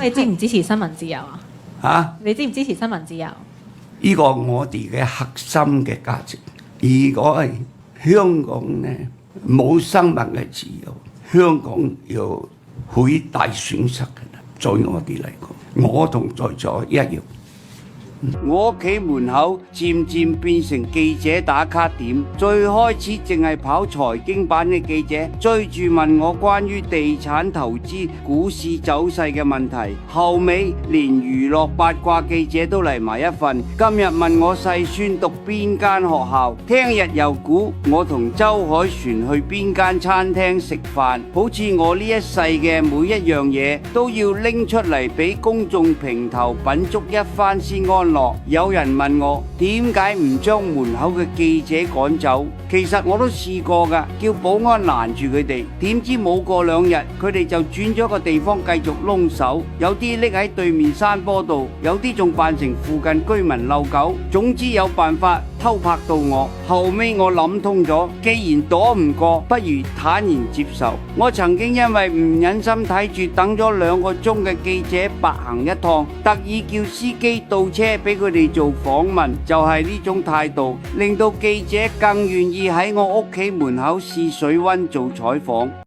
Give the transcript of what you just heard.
你支唔支持新聞自由啊？嚇，你支唔支持新聞自由？呢個我哋嘅核心嘅價值。如果係香港呢冇新聞嘅自由，香港有好大損失嘅。在我哋嚟講，我同在座一樣。我屋企門口漸漸變成記者打卡點，最開始淨係跑財經版嘅記者追住問我關於地產投資、股市走勢嘅問題，後尾連娛樂八卦記者都嚟埋一份。今日問我細孫讀邊間學校，聽日又估我同周凱旋去邊間餐廳食飯，好似我呢一世嘅每一樣嘢都要拎出嚟俾公眾評頭品足一番先安樂。有人問我點解唔將門口嘅記者趕走？其實我都試過㗎，叫保安攔住佢哋，點知冇過2日，佢哋就轉咗個地方繼續窿手，有啲匿喺對面山坡度，有啲仲扮成附近居民遛狗，總之有辦法偷拍到我。後尾我諗通咗，既然躲唔過，不如坦然接受。我曾經因為唔忍心睇住等咗2個鐘嘅記者白行一趟，特意叫司機倒車俾佢哋做訪問，就係呢種態度，令到記者更願意喺我屋企門口試水溫做採訪。